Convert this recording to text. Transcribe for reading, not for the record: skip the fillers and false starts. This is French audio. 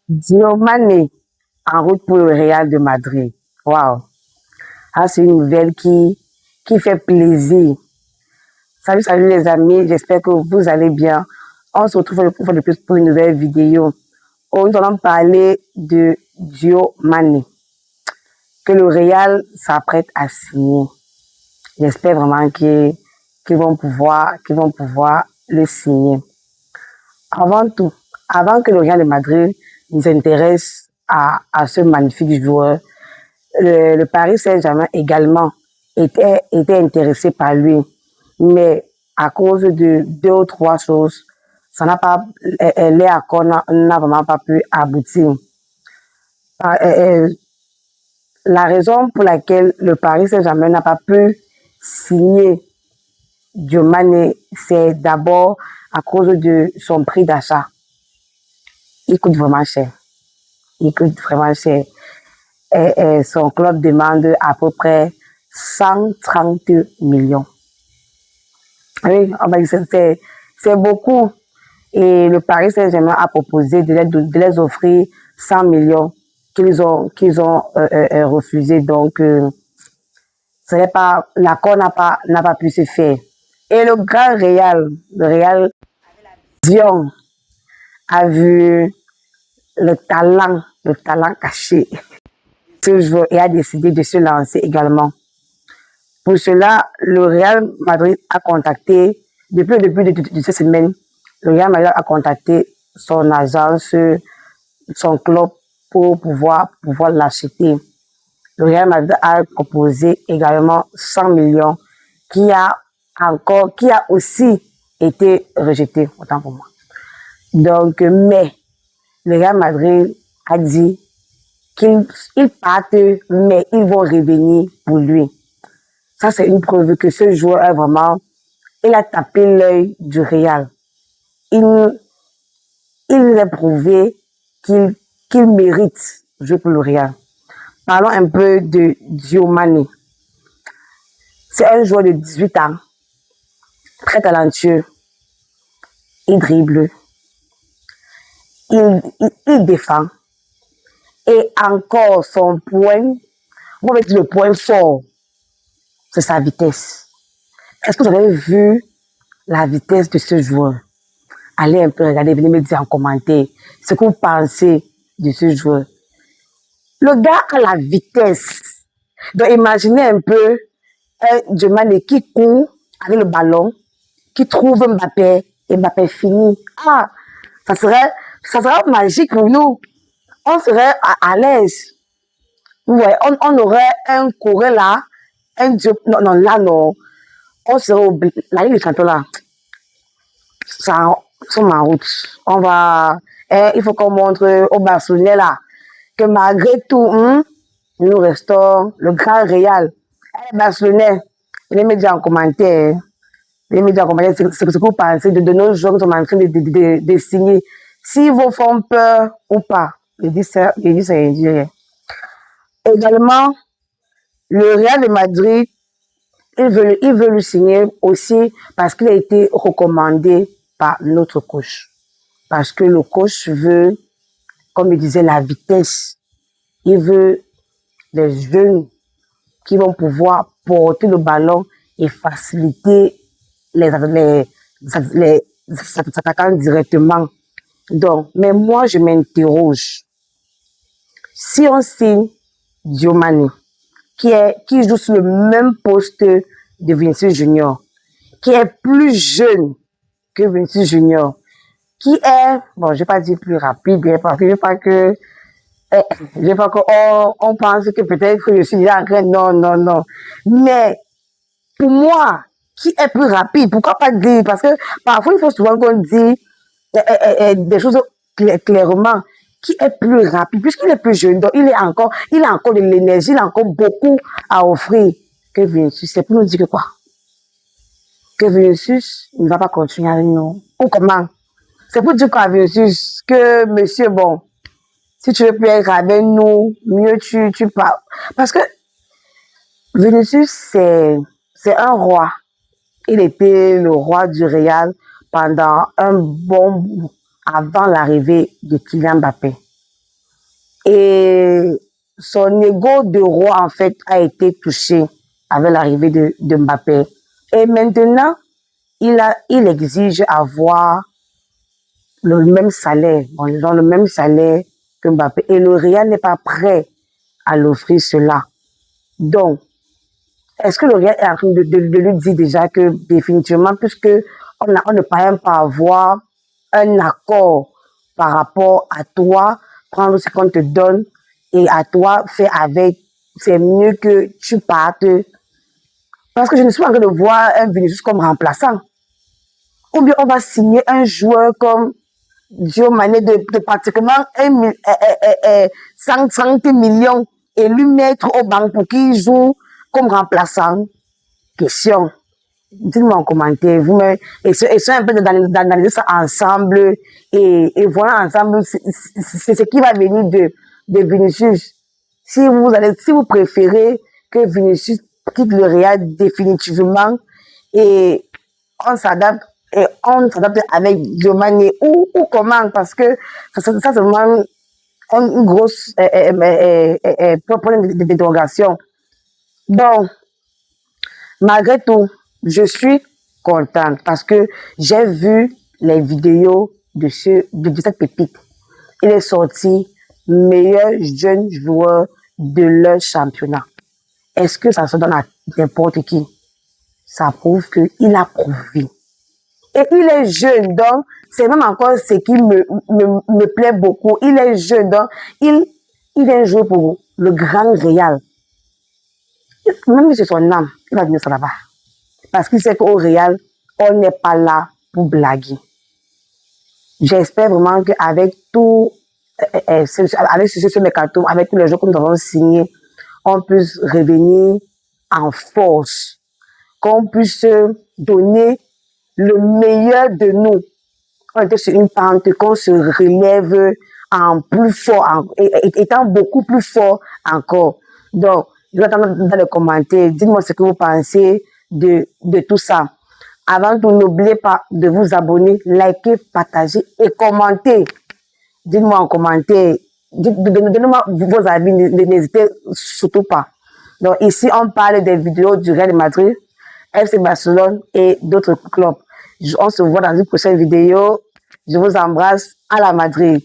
Diomane en route pour le Real de Madrid. Waouh! Ah, c'est une nouvelle qui fait plaisir. Salut, salut les amis, j'espère que vous allez bien. On se retrouve une fois de plus pour une nouvelle vidéo. Nous allons parler de Diomane, que le Real s'apprête à signer. J'espère vraiment qu'ils vont pouvoir le signer. Avant tout, avant que le Real de Madrid nous intéresse à ce magnifique joueur, le Paris Saint-Germain également était intéressé par lui. Mais à cause de deux ou trois choses, ça n'a pas, les accords n'a vraiment pas pu aboutir. La raison pour laquelle le Paris Saint-Germain n'a pas pu signer Diomane, c'est d'abord à cause de son prix d'achat. Il coûte vraiment cher. Il coûte vraiment cher. Son club demande à peu près 130 millions. Oui, c'est beaucoup. Et le Paris Saint-Germain a proposé de les offrir 100 millions qu'ils ont refusé. Donc, l'accord n'a pas pu se faire. Et le grand Real, le Real Dion, a vu le talent caché ce joueur et a décidé de se lancer également. Pour cela, le Real Madrid a contacté, depuis le début de cette semaine, le Real Madrid a contacté son agence, son club pour pouvoir l'acheter. Le Real Madrid a proposé également 100 millions qui a aussi été rejeté, autant pour moi. Donc, mais le Real Madrid a dit qu'ils partent, mais ils vont revenir pour lui. Ça, c'est une preuve que ce joueur est vraiment, il a tapé l'œil du Real. Il a prouvé qu'il mérite de jouer pour le Real. Parlons un peu de Diomane. C'est un joueur de 18 ans, très talentueux. Il dribble, il défend. Et encore son point, on va dire le point fort, c'est sa vitesse. Est-ce que vous avez vu la vitesse de ce joueur? Allez un peu regarder, venez me dire en commentaire ce que vous pensez de ce joueur. Le gars a la vitesse. Donc imaginez un peu un Diomane qui court avec le ballon, qui trouve Mbappé, et Mbappé finit. Ah, ça serait magique pour nous. On serait à l'aise. Ouais, on aurait un coureur là, un Diop, non, là, non. On serait obligé. La Ligue des Champions là, ça, sur ma route. Il faut qu'on montre aux Barcelonais là, que malgré tout, nous restons le grand Real. Les Barcelonais, les médias en commentaire, c'est ce que vous pensez de nos joueurs qui sont en train de signer. S'ils vous font peur ou pas, je dis ça, également, le Real de Madrid, il veut le signer aussi parce qu'il a été recommandé par notre coach. Parce que le coach veut, comme il disait, la vitesse. Il veut des jeunes qui vont pouvoir porter le ballon et faciliter les attaquants directement. Donc, mais moi, je m'interroge. Si on signe Diomane, qui joue sur le même poste de Vinicius Junior, qui est plus jeune que Vinicius Junior, qui est, bon, je ne vais pas dire plus rapide, parce que je ne veux pas qu'on pense que peut-être que je suis déjà en train, non. Mais pour moi, qui est plus rapide, pourquoi pas dire, parce que parfois il faut souvent qu'on dise des choses clairement, qui est plus rapide, puisqu'il est plus jeune, donc il a encore de l'énergie, il a encore beaucoup à offrir que Vinicius. C'est pour nous dire que quoi? Que Vinicius ne va pas continuer avec nous. Ou comment? C'est pour dire quoi, Vinicius, que monsieur, bon, si tu veux plus être avec nous, mieux tu parles. Parce que Vinicius, c'est un roi. Il était le roi du Real pendant un bon bout avant l'arrivée de Kylian Mbappé. Et son ego de roi, en fait, a été touché avec l'arrivée de Mbappé. Et maintenant, il exige avoir le même salaire, bon, le même salaire que Mbappé. Et le Real n'est pas prêt à l'offrir cela. Donc, est-ce que le Real est en train de lui dire déjà que définitivement, puisque on ne parvient pas à avoir un accord par rapport à toi, prendre ce qu'on te donne et à toi faire avec, c'est mieux que tu partes. Parce que je ne suis pas en train de voir un Vinicius comme remplaçant. Ou bien on va signer un joueur comme Diomane de pratiquement 130 millions et lui mettre au banc pour qu'il joue comme remplaçant. Question. Dites-moi en commentaire. Vous me, essayez un peu d'analyser ça ensemble et voilà ensemble c'est ce qui va venir de Vinicius. Si vous préférez que Vinicius quitte le Real définitivement et on s'adapte avec Diomane ou comment, parce que ça c'est vraiment une grosse problème d'interrogation. Donc, malgré tout, je suis contente parce que j'ai vu les vidéos de cette pépite. Il est sorti meilleur jeune joueur de leur championnat. Est-ce que ça se donne à n'importe qui? Ça prouve qu'il a prouvé. Et il est jeune, donc c'est même encore ce qui me plaît beaucoup. Il est jeune, donc il vient jouer pour le Grand Real. Même si c'est son âme, il va venir ça là-bas. Parce qu'il sait qu'au Real, on n'est pas là pour blaguer. J'espère vraiment qu'avec tout, avec ce mercato, avec tous les jeux que nous avons signés, on puisse revenir en force, qu'on puisse donner le meilleur de nous. On était sur une pente, qu'on se relève en plus fort, étant beaucoup plus fort encore. Donc, je vais attendre dans les commentaires. Dites-moi ce que vous pensez de tout ça. Avant tout, n'oubliez pas de vous abonner, liker, partager et commenter. Dites-moi en commentaire. Donnez-moi vos avis, n'hésitez surtout pas. Donc ici, on parle des vidéos du Real Madrid, FC Barcelone et d'autres clubs. On se voit dans une prochaine vidéo. Je vous embrasse à la Madrid.